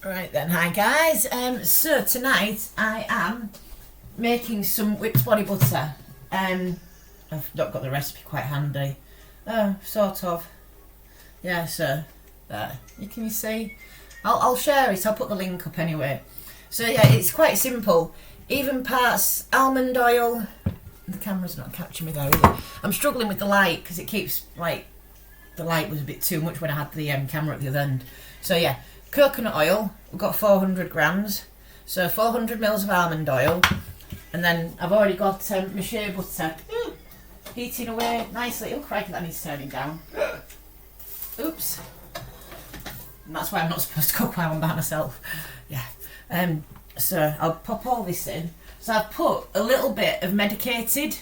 Right then, hi guys. So tonight I am making some whipped body butter. I've not got the recipe quite handy. Sort of. Yeah, so there. Can you see? I'll share it. I'll put the link up anyway. So yeah, it's quite simple. Even parts almond oil. The camera's not catching me there either. I'm struggling with the light because it keeps like the light was a bit too much when I had the camera at the other end. So yeah. Coconut oil, we've got 400 grams, so 400 mils of almond oil, and then I've already got my shea butter heating away nicely. Oh crikey, that needs turning down. Oops. And that's why I'm not supposed to cook while I'm by myself. Yeah. So I'll pop all this in. So I've put a little bit of medicated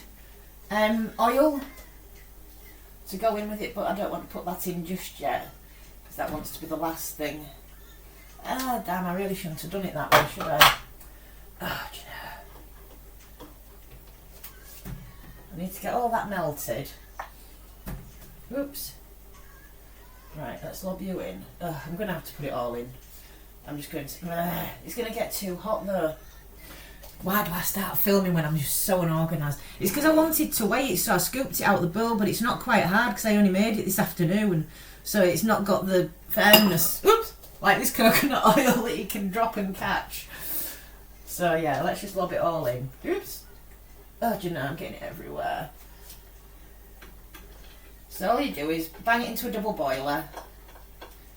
oil to go in with it, but I don't want to put that in just yet because that wants to be the last thing. Ah, damn, I really shouldn't have done it that way, should I? Oh, do you know? I need to get all that melted. Oops. Right, let's lob you in. I'm going to have to put it all in. I'm just going to... it's going to get too hot though. Why do I start filming when I'm just so unorganised? It's because I wanted to wait, so I scooped it out of the bowl, but it's not quite hard because I only made it this afternoon. So it's not got the firmness. Oops! Like this coconut oil that you can drop and catch. So yeah, let's just lob it all in. Oops. Oh, do you know, I'm getting it everywhere. So all you do is bang it into a double boiler.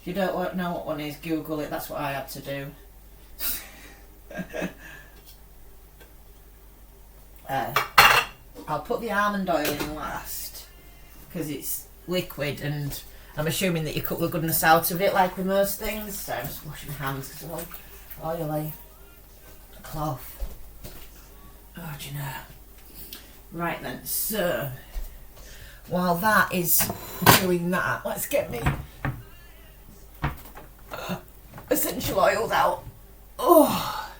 If you don't know what one is, Google it. That's what I had to do. I'll put the almond oil in last because it's liquid and I'm assuming that you cut the goodness out of it like with most things. So I'm just washing my hands because they're all oily. Cloth. Oh, do you know? Right then, so while that is doing that, let's get me essential oils out. Oh.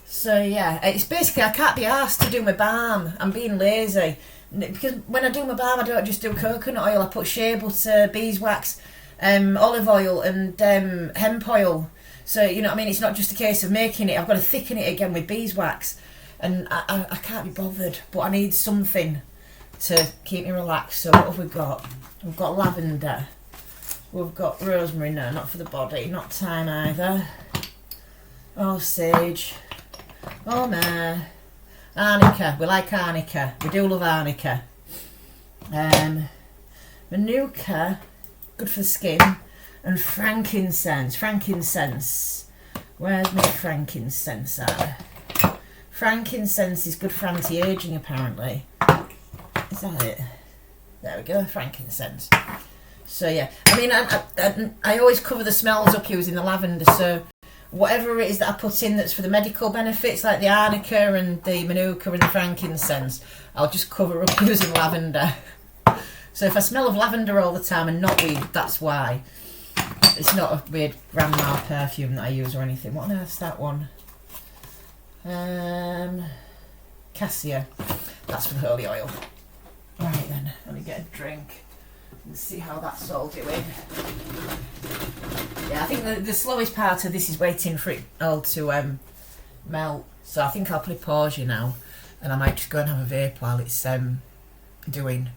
So yeah, it's basically I can't be asked to do my balm. I'm being lazy. Because when I do my balm, I don't just do coconut oil. I put shea butter, beeswax, olive oil, and hemp oil. So you know what I mean. It's not just a case of making it. I've got to thicken it again with beeswax, and I can't be bothered. But I need something to keep me relaxed. So what have we got? We've got lavender. We've got rosemary. No, not for the body. Not thyme either. Oh, sage. Oh, myrrh. Arnica, we like arnica, we do love arnica. Manuka, good for the skin, and frankincense. Where's my frankincense at? Frankincense is good for anti-aging apparently. Is that it? There we go, frankincense. So yeah, I mean I always cover the smells up using the lavender, so whatever it is that I put in that's for the medical benefits, like the arnica and the manuka and the frankincense, I'll just cover up using lavender. So if I smell of lavender all the time and not weed, that's why. It's not a weird grandma perfume that I use or anything. What on earth's that one? Cassia. That's for the holy oil. Right then, let me get a drink and see how that's all doing. Yeah, I think the slowest part of this is waiting for it all to melt. So I think I'll play pause you now, and I might just go and have a vape while it's doing.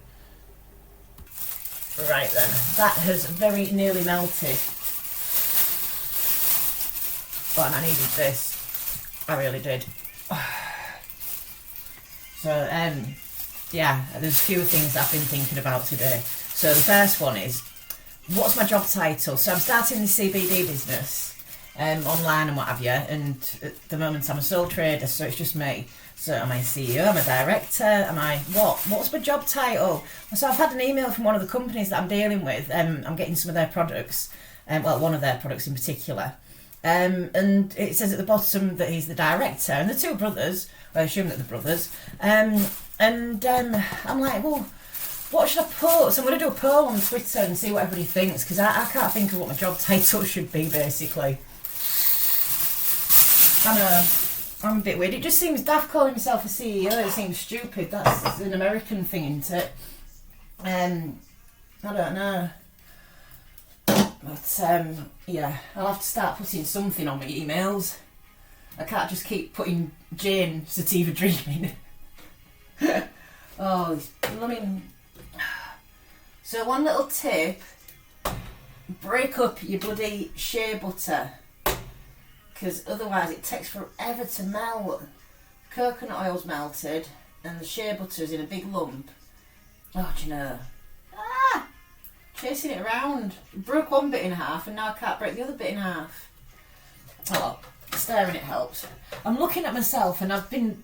Right then, that has very nearly melted. Oh, and I needed this. I really did. So yeah, there's a few things I've been thinking about today. So the first one is, what's my job title? So I'm starting the CBD business online and what have you, and at the moment I'm a sole trader, so it's just me. So am I a CEO, am I a director, am I what? What's my job title? So I've had an email from one of the companies that I'm dealing with. I'm getting some of their products, well, one of their products in particular. And it says at the bottom that he's the director, and the two brothers, I assume that the brothers, I'm like, well, what should I put? So I'm going to do a poll on Twitter and see what everybody thinks, because I can't think of what my job title should be, basically. I know, I'm a bit weird. It just seems daft calling myself a CEO. It seems stupid. That's an American thing, isn't it? I don't know. But yeah, I'll have to start putting something on my emails. I can't just keep putting Jane Sativa Dreaming. Oh, these blooming... So one little tip, break up your bloody shea butter, because otherwise it takes forever to melt. Coconut oil's melted and the shea butter's in a big lump. Oh, do you know? Chasing it around. Broke one bit in half and now I can't break the other bit in half. Oh, stirring it helps. I'm looking at myself and I've been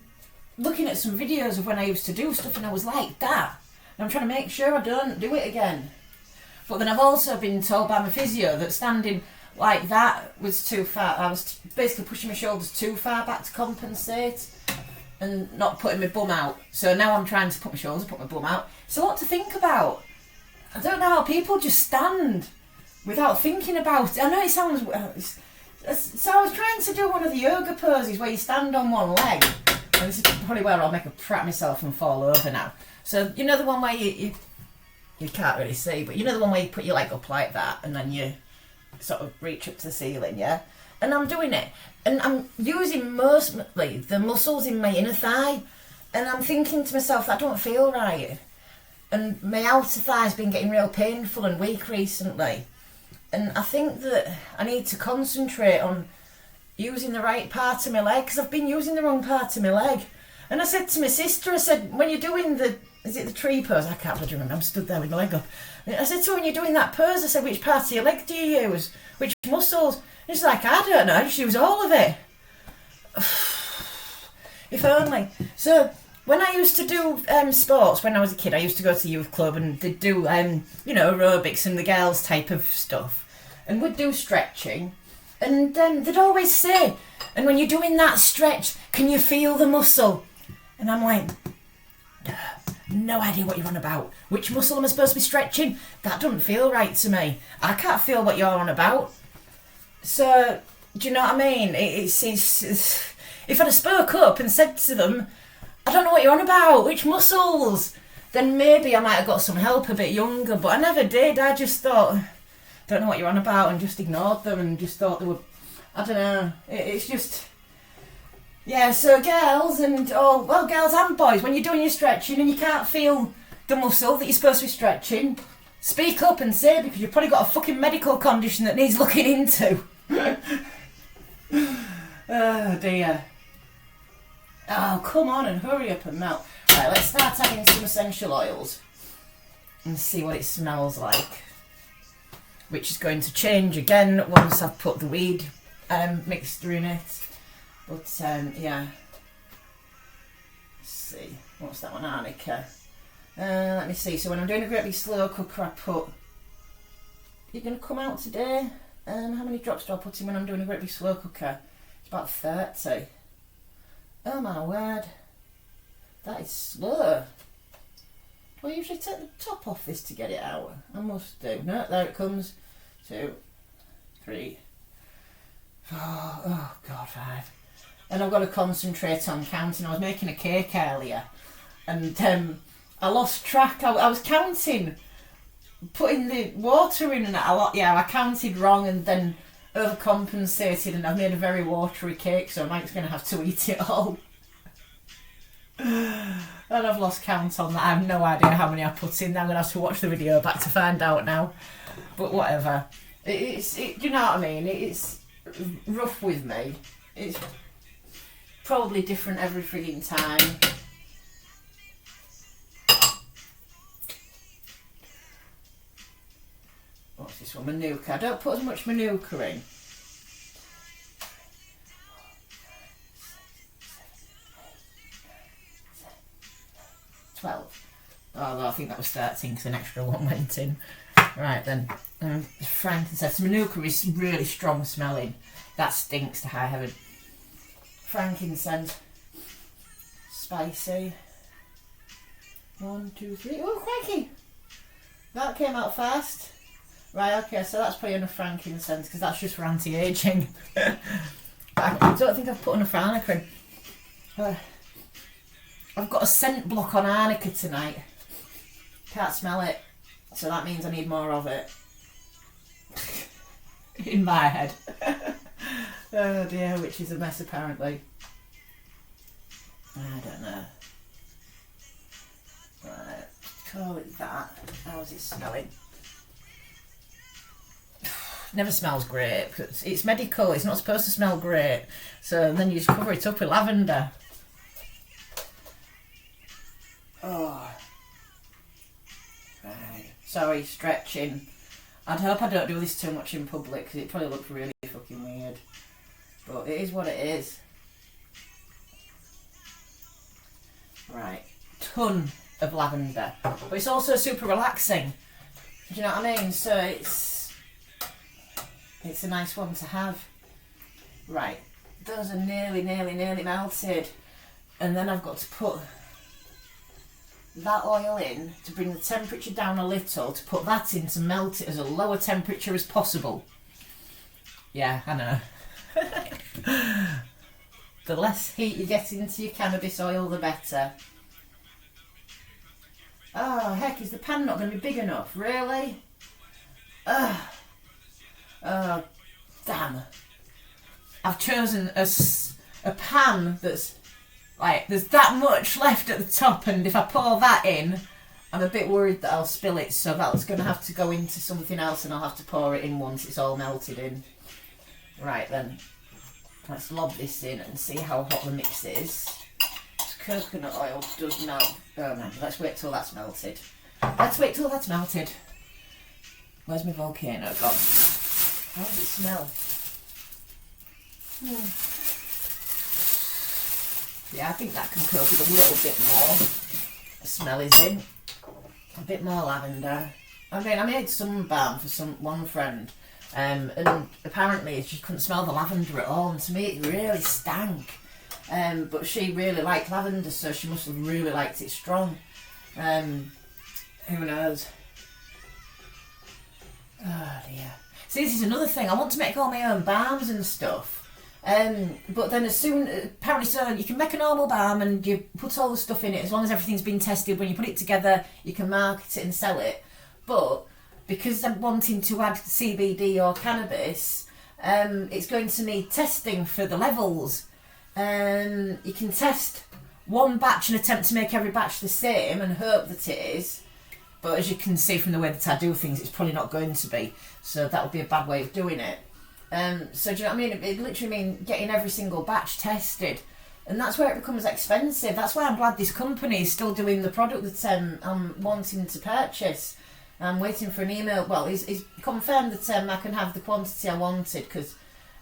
looking at some videos of when I used to do stuff and I was like that. And I'm trying to make sure I don't do it again. But then I've also been told by my physio that standing like that was too far. I was basically pushing my shoulders too far back to compensate and not putting my bum out. So now I'm trying to put my shoulders, put my bum out. It's a lot to think about. I don't know how people just stand without thinking about it. I know it sounds... So I was trying to do one of the yoga poses where you stand on one leg. And this is probably where I'll make a prat myself and fall over now. So, you know the one where you can't really see, but you know the one where you put your leg up like that and then you sort of reach up to the ceiling, yeah? And I'm doing it. And I'm using mostly the muscles in my inner thigh. And I'm thinking to myself, that don't feel right. And my outer thigh's been getting real painful and weak recently. And I think that I need to concentrate on using the right part of my leg, because I've been using the wrong part of my leg. And I said to my sister, I said, when you're doing is it the tree pose? I can't bloody remember, I'm stood there with my leg up. I said to her, when you're doing that pose, I said, which part of your leg do you use? Which muscles? And she's like, I don't know, I just use all of it. If only. So... When I used to do sports, when I was a kid, I used to go to the youth club and they'd do, you know, aerobics and the girls type of stuff. And we'd do stretching. And they'd always say, and when you're doing that stretch, can you feel the muscle? And I'm like, no idea what you're on about. Which muscle am I supposed to be stretching? That doesn't feel right to me. I can't feel what you're on about. So, do you know what I mean? It's if I'd have spoke up and said to them, I don't know what you're on about, which muscles? Then maybe I might have got some help a bit younger, but I never did. I just thought, don't know what you're on about, and just ignored them and just thought they were, I don't know. It's just, yeah, so girls girls and boys, when you're doing your stretching and you can't feel the muscle that you're supposed to be stretching, speak up and say, because you've probably got a fucking medical condition that needs looking into. Oh dear. Oh, come on and hurry up and melt. Right, let's start adding some essential oils and see what it smells like. Which is going to change again once I've put the weed mixture in it. But, yeah. Let's see. What's that one? Arnica. Let me see. So when I'm doing a great big slow cooker, I put... You're going to come out today? How many drops do I put in when I'm doing a great big slow cooker? It's about 30. Oh my word, that is slow. Do I usually take the top off this to get it out? I must do. No, there it comes. 2, 3, 4, oh god, 5. And I've got to concentrate on counting. I was making a cake earlier and I lost track. I was counting, putting the water in and I counted wrong and then overcompensated, and I've made a very watery cake, so Mike's going to have to eat it all. And I've lost count on that. I have no idea how many I put in. I'm going to have to watch the video back to find out now. But whatever. You know what I mean? It's rough with me. It's probably different every frigging time. What's this one? Manuka. I don't put as much Manuka in. 12. Although I think that was 13 because an extra one went in. Right then. Frankincense. Manuka is really strong smelling. That stinks to high heaven. Frankincense. Spicy. 1, 2, 3. Oh, crikey! That came out fast. Right, okay, so that's probably enough frankincense because that's just for anti-aging. I don't think I've put enough arnica in. I've got a scent block on arnica tonight. Can't smell it, so that means I need more of it. in my head. Oh dear, which is a mess apparently. I don't know. Right, call it that. How's it smelling? Never smells great. It's medical, it's not supposed to smell great. So then you just cover it up with lavender. Oh. Right. Sorry, stretching. I'd hope I don't do this too much in public because it probably looks really fucking weird. But it is what it is. Right. Ton of lavender. But it's also super relaxing. Do you know what I mean? So it's a nice one to have. Right. Those are nearly melted. And then I've got to put that oil in to bring the temperature down a little, to put that in to melt it as a lower temperature as possible. Yeah, I know. The less heat you get into your cannabis oil, the better. Oh, heck, is the pan not going to be big enough? Really? Oh, damn. I've chosen a pan that's like, there's that much left at the top, and if I pour that in, I'm a bit worried that I'll spill it, so that's going to have to go into something else and I'll have to pour it in once it's all melted in. Right then, let's lob this in and see how hot the mix is. This coconut oil does melt. Oh no, let's wait till that's melted. Let's wait till that's melted. Where's my volcano gone? How does it smell? Yeah, I think that can cope with a little bit more. The smell is in. A bit more lavender. I mean, I made some balm for one friend, and apparently she couldn't smell the lavender at all, and to me it really stank. But she really liked lavender, so she must have really liked it strong. Who knows? Oh dear. See, this is another thing. I want to make all my own balms and stuff. But then apparently so you can make a normal balm and you put all the stuff in it as long as everything's been tested. When you put it together, you can market it and sell it. But because I'm wanting to add CBD or cannabis, it's going to need testing for the levels. You can test one batch and attempt to make every batch the same and hope that it is. But as you can see from the way that I do things, it's probably not going to be. So that would be a bad way of doing it. So do you know what I mean? It literally means getting every single batch tested, and that's where it becomes expensive. That's why I'm glad this company is still doing the product that I'm wanting to purchase. I'm waiting for an email. Well, he's confirmed that I can have the quantity I wanted, because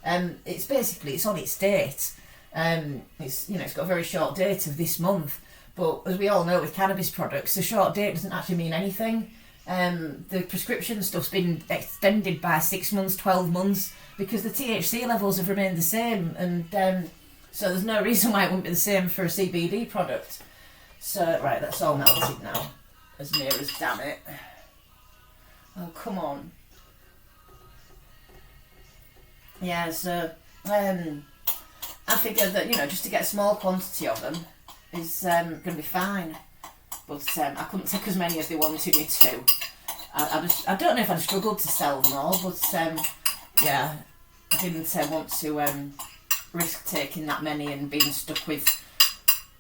it's on its date. It's got a very short date of this month, but as we all know with cannabis products, the short date doesn't actually mean anything. The prescription stuff's been extended by 6 months, 12 months, because the THC levels have remained the same, and so there's no reason why it wouldn't be the same for a CBD product. So, right, that's all melted now. As near as, damn it. Oh, come on. Yeah, so, I figured that, just to get a small quantity of them is going to be fine. But I couldn't take as many as they wanted me to. I don't know if I'd struggled to sell them all, but yeah, I didn't want to risk taking that many and being stuck with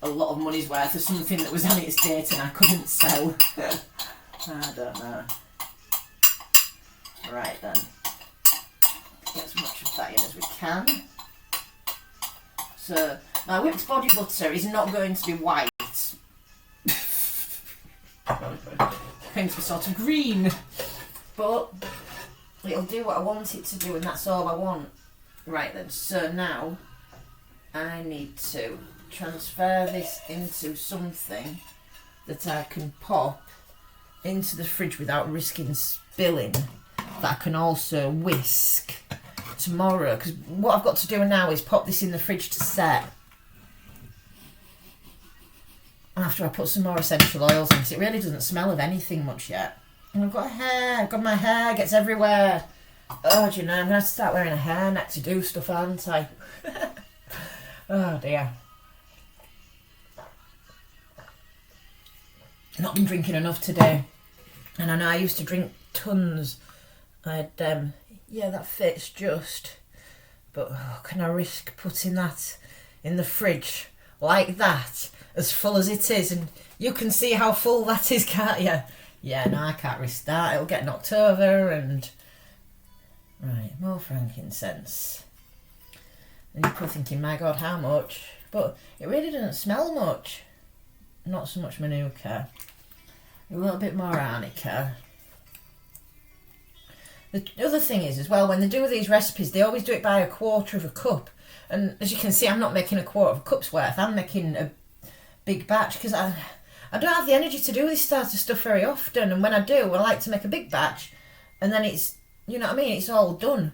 a lot of money's worth of something that was on its date and I couldn't sell. I don't know. Right then, get as much of that in as we can. So my whipped body butter is not going to be white. Going to be sort of green, but it'll do what I want it to do, and that's all I want. Right then, so now I need to transfer this into something that I can pop into the fridge without risking spilling, that I can also whisk tomorrow, because what I've got to do now is pop this in the fridge to set after I put some more essential oils in, because it really doesn't smell of anything much yet. And I've got hair, my hair gets everywhere. Oh, do you know, I'm going to have to start wearing a hairnet to do stuff, aren't I? Oh dear. Not been drinking enough today. And I know I used to drink tons. I had yeah, that fits just. But can I risk putting that in the fridge like that, as full as it is? And you can see how full that is, can't you? Yeah, no, I can't risk that. It'll get knocked over and... Right, more frankincense. And you're probably thinking, my God, how much? But it really doesn't smell much. Not so much manuka. A little bit more arnica. The other thing is, as well, when they do these recipes, they always do it by 1/4 of a cup. And as you can see, I'm not making 1/4 of a cup's worth. I'm making a big batch because I don't have the energy to do this sort of stuff very often. And when I do, I like to make a big batch. And then it's, you know what I mean, it's all done.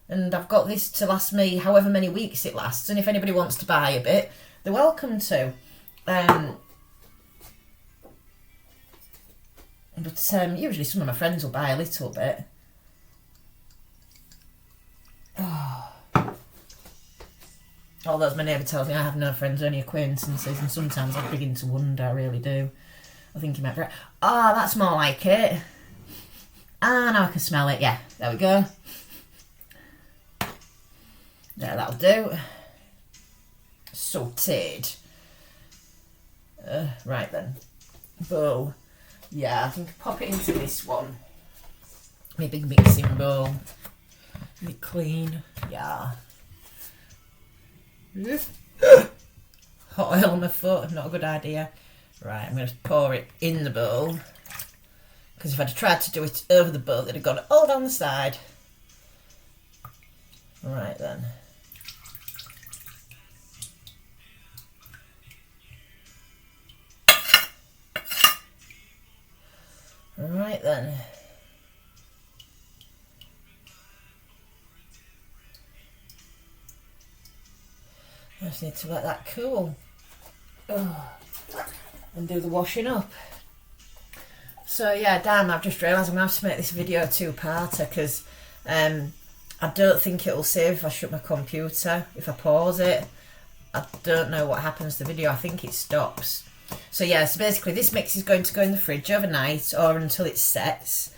And I've got this to last me however many weeks it lasts. And if anybody wants to buy a bit, they're welcome to. But usually some of my friends will buy a little bit. Although, as my neighbour tells me, I have no friends, only acquaintances, and sometimes I begin to wonder, I really do. I think he might be right. Oh, that's more like it. Ah, now I can smell it, yeah. There we go. Yeah, that'll do. Sautéed. Right then. Bowl. Yeah, I think I'll pop it into this one. My big mixing bowl. Be clean. Yeah. Hot oil on my foot, not a good idea. Right, I'm going to pour it in the bowl. Because if I'd tried to do it over the bowl, it'd have gone all down the side. Right then. Right then. I just need to let that cool. And do the washing up. So yeah, damn, I've just realised I'm going to have to make this video a two-parter because I don't think it'll save if I shut my computer. If I pause it, I don't know what happens to the video. I think it stops. So yeah, so basically this mix is going to go in the fridge overnight or until it sets,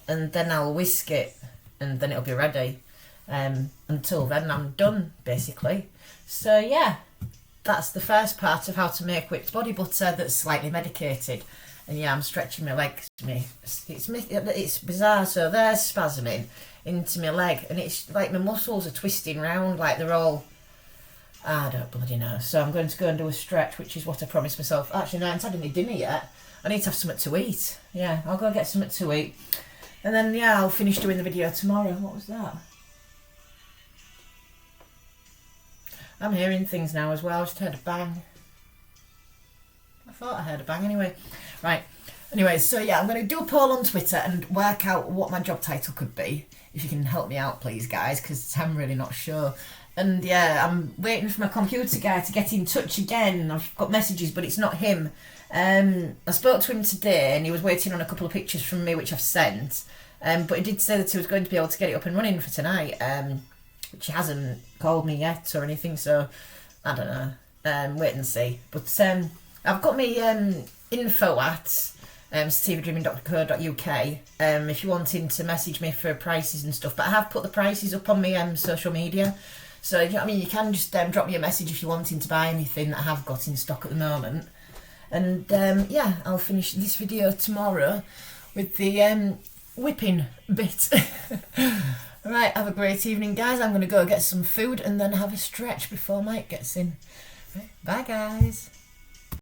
and then I'll whisk it and then it'll be ready. Until then I'm done basically. So yeah, that's the first part of how to make whipped body butter that's slightly medicated. And yeah, I'm stretching my legs. It's bizarre. So they're spasming into my leg, and it's like my muscles are twisting round, like they're all... I don't bloody know. So I'm going to go and do a stretch, which is what I promised myself. Actually, no, I haven't had any dinner yet. I need to have something to eat. Yeah, I'll go get something to eat. And then, yeah, I'll finish doing the video tomorrow. What was that? I'm hearing things now as well. I just heard a bang. I thought I heard a bang anyway. Right. Anyway, so yeah, I'm going to do a poll on Twitter and work out what my job title could be. If you can help me out, please, guys, because I'm really not sure. And yeah, I'm waiting for my computer guy to get in touch again. I've got messages, but it's not him. I spoke to him today and he was waiting on a couple of pictures from me, which I've sent. But he did say that he was going to be able to get it up and running for tonight. Which he hasn't called me yet or anything, so I don't know. Wait and see. But I've got my info at sativadreaming.co.uk if you're wanting to message me for prices and stuff. But I have put the prices up on my social media. So, you know what I mean, you can just drop me a message if you're wanting to buy anything that I have got in stock at the moment. And yeah, I'll finish this video tomorrow with the whipping bit. Right, have a great evening, guys. I'm going to go get some food and then have a stretch before Mike gets in. Right, bye, guys.